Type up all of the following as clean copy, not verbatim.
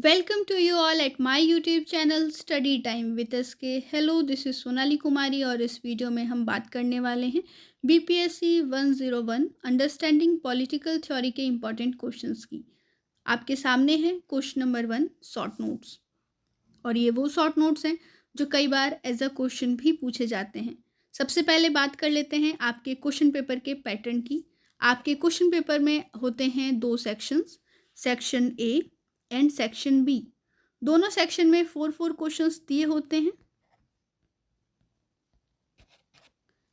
Welcome to you all at my YouTube channel Study Time with SK। Hello, this is Sonali Kumari और इस video में हम बात करने वाले हैं BPSC 101 अंडरस्टैंडिंग पॉलिटिकल थ्योरी के इम्पॉर्टेंट क्वेश्चंस की। आपके सामने है क्वेश्चन नंबर 1 शॉर्ट नोट्स, और ये वो शॉर्ट नोट्स हैं जो कई बार एज अ क्वेश्चन भी पूछे जाते हैं। सबसे पहले बात कर लेते हैं आपके क्वेश्चन पेपर के पैटर्न की। आपके क्वेश्चन पेपर में होते हैं दो sections, section A and section B. दोनों सेक्शन में 4 क्वेश्चंस दिए होते हैं।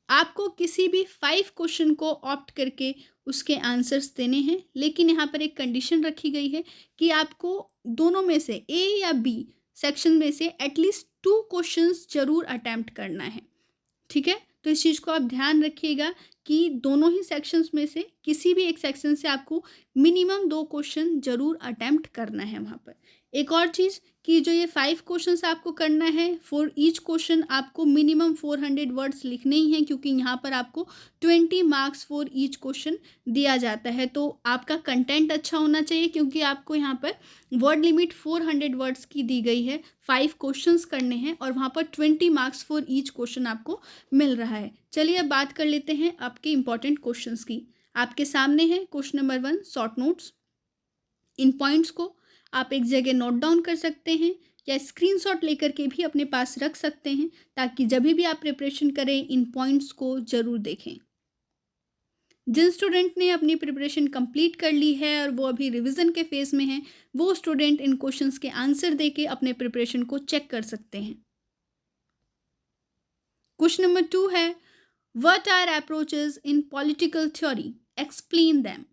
आपको किसी भी 5 क्वेश्चन को ऑप्ट करके उसके आंसर्स देने हैं, लेकिन यहाँ पर एक कंडीशन रखी गई है कि आपको दोनों में से ए या बी सेक्शन में से एटलीस्ट 2 क्वेश्चंस जरूर अटेम्प्ट करना है। ठीक है, तो इस चीज़ को आप ध्यान रखिएगा कि दोनों ही सेक्शंस में से किसी भी एक सेक्शन से आपको मिनिमम 2 क्वेश्चन जरूर अटेम्प्ट करना है वहाँ पर। एक और चीज़ कि जो ये 5 क्वेश्चंस आपको करना है, फॉर ईच क्वेश्चन आपको मिनिमम 400 वर्ड्स लिखने ही हैं, क्योंकि यहाँ पर आपको 20 मार्क्स फॉर ईच क्वेश्चन दिया जाता है। तो आपका कंटेंट अच्छा होना चाहिए, क्योंकि आपको यहाँ पर वर्ड लिमिट 400 वर्ड्स की दी गई है, 5 क्वेश्चंस करने हैं और वहाँ पर 20 मार्क्स फॉर ईच क्वेश्चन आपको मिल रहा है। चलिए अब बात कर लेते हैं आपके इंपॉर्टेंट क्वेश्चंस की। आपके सामने है क्वेश्चन नंबर 1 शॉर्ट नोट्स। इन पॉइंट्स को आप एक जगह नोट डाउन कर सकते हैं या स्क्रीनशॉट लेकर के भी अपने पास रख सकते हैं, ताकि जब भी आप प्रिपरेशन करें इन पॉइंट्स को ज़रूर देखें। जिन स्टूडेंट ने अपनी प्रिपरेशन कंप्लीट कर ली है और वो अभी रिवीजन के फेज में हैं, वो स्टूडेंट इन क्वेश्चंस के आंसर देके अपने प्रिपरेशन को चेक कर सकते हैं। क्वेश्चन नंबर 2 है, what are approaches in political theory, explain them.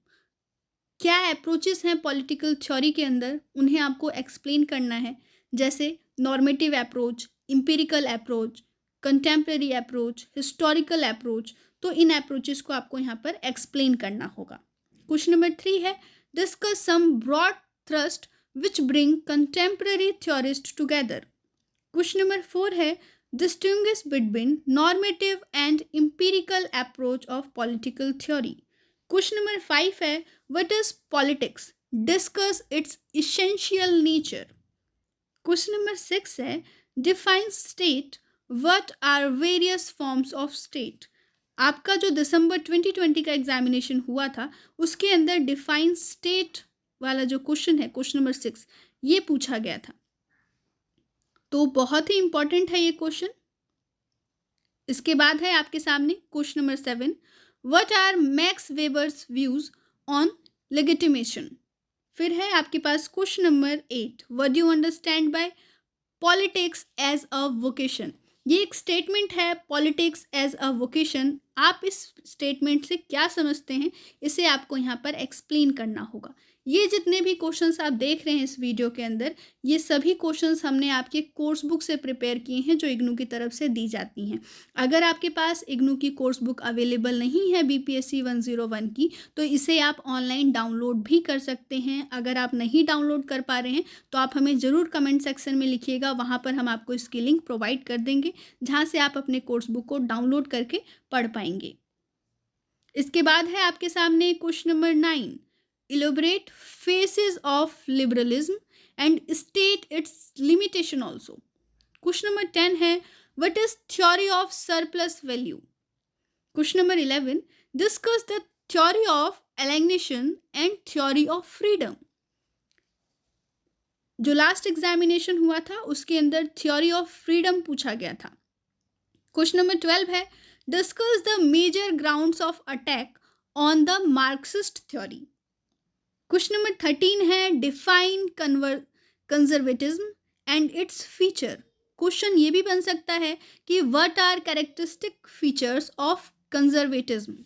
क्या अप्रोचेस हैं पॉलिटिकल थ्योरी के अंदर, उन्हें आपको एक्सप्लेन करना है। जैसे normative approach, empirical approach, contemporary approach, historical approach. तो इन अप्रोचेस को आपको यहाँ पर एक्सप्लेन करना होगा। क्वेश्चन नंबर 3 है, discuss some broad thrust which bring contemporary theorist together. Question number 4 है, distinguish between normative and empirical approach of political theory. Question number 5 है, what is politics, discuss its essential nature. Question number 6 है, define state, what are various forms of state. आपका जो दिसंबर 2020 का examination हुआ था, उसके अंदर डिफाइन स्टेट वाला जो क्वेश्चन है, क्वेश्चन नंबर 6, ये पूछा गया था। तो बहुत ही इंपॉर्टेंट है ये क्वेश्चन। इसके बाद है आपके सामने question number 7, what are Max Weber's views on legitimation. फिर है आपके पास question number 8, what do you understand by politics as a vocation. ये एक स्टेटमेंट है, पॉलिटिक्स एज अ वोकेशन। आप इस स्टेटमेंट से क्या समझते हैं, इसे आपको यहाँ पर एक्सप्लेन करना होगा। ये जितने भी क्वेश्चंस आप देख रहे हैं इस वीडियो के अंदर, ये सभी क्वेश्चंस हमने आपके कोर्स बुक से प्रिपेयर किए हैं, जो इग्नू की तरफ से दी जाती हैं। अगर आपके पास इग्नू की कोर्स बुक अवेलेबल नहीं है BPSC 101 की, तो इसे आप ऑनलाइन डाउनलोड भी कर सकते हैं। अगर आप नहीं डाउनलोड कर पा रहे हैं तो आप हमें ज़रूर कमेंट सेक्शन में लिखिएगा, वहाँ पर हम आपको इसकी लिंक प्रोवाइड कर देंगे, जहाँ से आप अपने कोर्स बुक को डाउनलोड करके पढ़ पाएंगे। इसके बाद है आपके सामने question number 9, elaborate phases of liberalism and state its limitation also. Question number 10 है, what is theory of surplus value. Question number 11, discuss the theory of alienation and theory of freedom. जो लास्ट एग्जामिनेशन हुआ था उसके अंदर theory of freedom पूछा गया था। Question number 12 है, discuss the major grounds of attack on the Marxist theory. Question number 13 है, define conservatism and its feature. Question ये भी बन सकता है कि what are characteristic features of conservatism.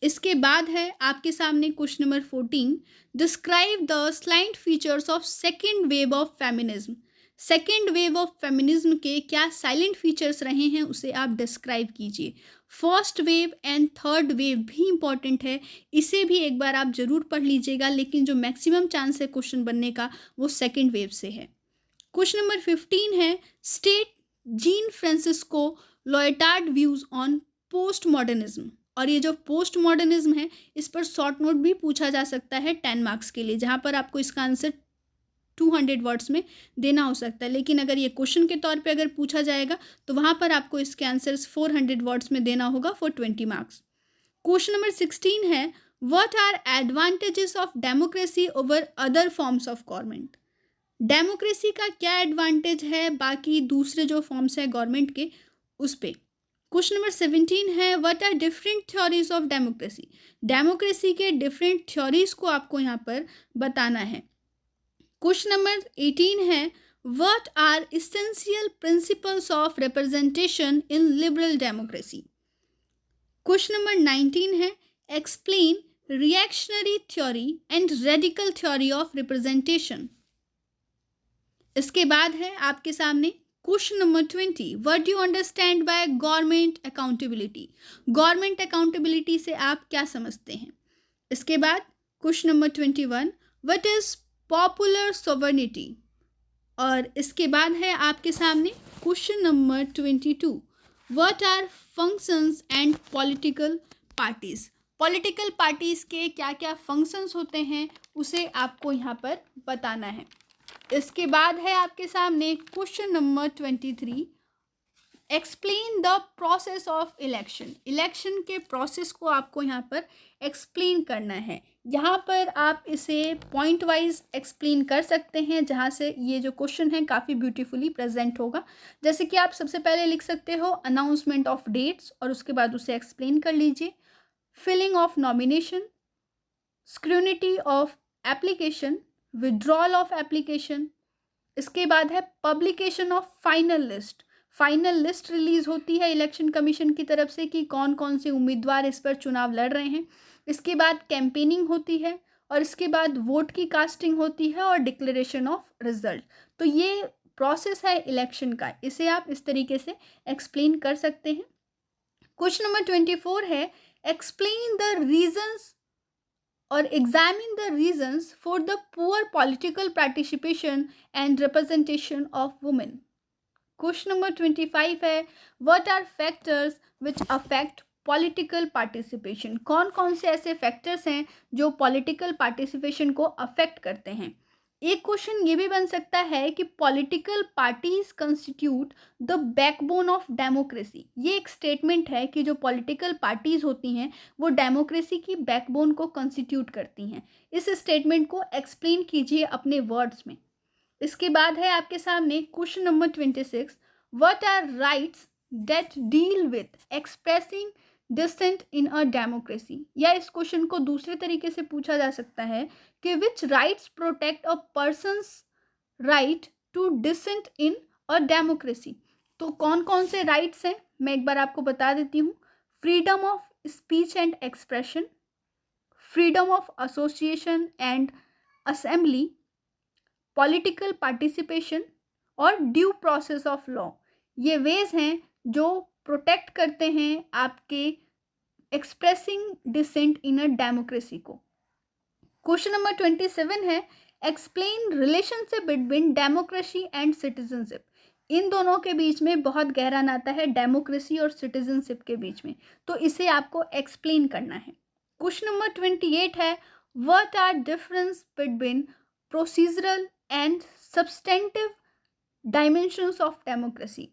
इसके बाद है आपके सामने question number 14, describe the salient features of second wave of feminism. Second wave of feminism के क्या साइलेंट फीचर्स रहे हैं, उसे आप डिस्क्राइब कीजिए। First wave and third wave भी इंपॉर्टेंट है, इसे भी एक बार आप जरूर पढ़ लीजिएगा, लेकिन जो मैक्सिमम चांस है क्वेश्चन बनने का वो सेकेंड वेव से है। क्वेश्चन नंबर 15 है, state Jean Francisco Lyotard views on post modernism. और ये जो पोस्ट मॉडर्निज्म है, इस पर शॉर्ट नोट भी पूछा जा सकता है 10 मार्क्स के लिए, जहाँ पर आपको इसका आंसर 200 वर्ड्स में देना हो सकता है, लेकिन अगर ये क्वेश्चन के तौर पे अगर पूछा जाएगा तो वहाँ पर आपको इसके आंसर्स 400 वर्ड्स में देना होगा फॉर 20 मार्क्स। क्वेश्चन नंबर 16 है, what are advantages of democracy over other forms of government. Democracy का क्या एडवांटेज है बाकी दूसरे जो फॉर्म्स है गवर्नमेंट के उस पे। क्वेश्चन नंबर 17 है, what are different theories of democracy. Democracy के डिफरेंट थ्योरीज को आपको यहाँ पर बताना है। क्वेश्चन नंबर 18 है, what are essential principles of representation in liberal democracy. Question number 19 है, explain reactionary theory and radical theory of representation. इसके बाद है आपके सामने question number 20, what do you understand by government accountability. Government accountability से आप क्या समझते हैं। इसके बाद question number 21, what is popular sovereignty. और इसके बाद है आपके सामने question number 22, what are functions and political parties. Political parties के क्या क्या फंक्शंस होते हैं उसे आपको यहाँ पर बताना है। इसके बाद है आपके सामने question number 23, explain the process of election. Election के प्रोसेस को आपको यहाँ पर एक्सप्लेन करना है। यहाँ पर आप इसे पॉइंट वाइज एक्सप्लेन कर सकते हैं, जहाँ से ये जो क्वेश्चन है काफ़ी ब्यूटीफुली प्रेजेंट होगा। जैसे कि आप सबसे पहले लिख सकते हो अनाउंसमेंट ऑफ डेट्स और उसके बाद उसे एक्सप्लेन कर लीजिए। Filling of nomination, scrutiny of application, withdrawal of application. इसके बाद है publication of final list. Final list release होती है इलेक्शन कमीशन की तरफ से कि कौन कौन से उम्मीदवार इस पर चुनाव लड़ रहे हैं। इसके बाद कैंपेनिंग होती है और इसके बाद वोट की कास्टिंग होती है और डिक्लेरेशन ऑफ रिजल्ट। तो ये प्रोसेस है इलेक्शन का, इसे आप इस तरीके से एक्सप्लेन कर सकते हैं। क्वेश्चन नंबर 24 है, एक्सप्लेन द रीजंस और examine the reasons for the poor political participation and representation of women. Question number 25 है, what are factors which affect political participation. कौन कौन से ऐसे फैक्टर्स हैं जो पॉलिटिकल पार्टिसिपेशन को अफेक्ट करते हैं। एक क्वेश्चन ये भी बन सकता है कि political parties constitute the backbone of democracy. ये एक स्टेटमेंट है कि जो पॉलिटिकल पार्टीज होती हैं वो डेमोक्रेसी की बैकबोन को कंस्टिट्यूट करती हैं। इस स्टेटमेंट को एक्सप्लेन कीजिए अपने वर्ड्स में। इसके बाद है आपके सामने question number 26, what are rights that deal with expressing dissent in a democracy. या इस क्वेश्चन को दूसरे तरीके से पूछा जा सकता है कि which rights protect a person's right to dissent in a democracy. तो कौन कौन से राइट्स हैं मैं एक बार आपको बता देती हूँ। Freedom of speech and expression, freedom of association and assembly, political participation और ड्यू प्रोसेस ऑफ लॉ। ये वेज हैं जो प्रोटेक्ट करते हैं आपके expressing dissent in a democracy को। क्वेश्चन नंबर 27 है, explain relationship between democracy and citizenship. इन दोनों के बीच में बहुत गहरा नाता है, डेमोक्रेसी और सिटीजनशिप के बीच में, तो इसे आपको एक्सप्लेन करना है। क्वेश्चन नंबर 28 है, what are difference between procedural and substantive dimensions of democracy.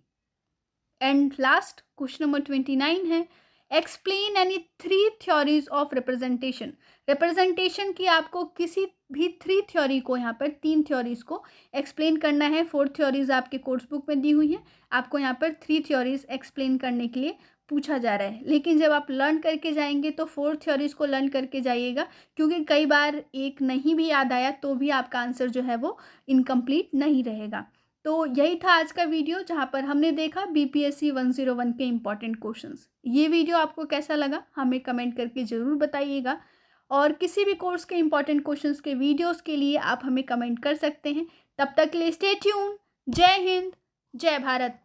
And last question number 29 है, explain any 3 theories of representation. Representation की आपको किसी भी 3 थ्योरी को, यहाँ पर 3 थ्योरीज को एक्सप्लेन करना है। 4 थ्योरीज आपके कोर्स बुक में दी हुई हैं, आपको यहाँ पर 3 थ्योरीज एक्सप्लेन करने के लिए पूछा जा रहा है। लेकिन जब आप लर्न करके जाएंगे तो 4 थ्योरीज को लर्न करके जाइएगा, क्योंकि कई बार एक नहीं भी याद आया तो भी आपका आंसर जो है वो इनकम्प्लीट नहीं रहेगा। तो यही था आज का वीडियो, जहाँ पर हमने देखा BPSC 101 के इम्पॉर्टेंट क्वेश्चंस। ये वीडियो आपको कैसा लगा हमें कमेंट करके ज़रूर बताइएगा, और किसी भी कोर्स के इम्पॉर्टेंट क्वेश्चंस के वीडियोस के लिए आप हमें कमेंट कर सकते हैं। तब तक के लिए स्टे ट्यून। जय हिंद, जय भारत।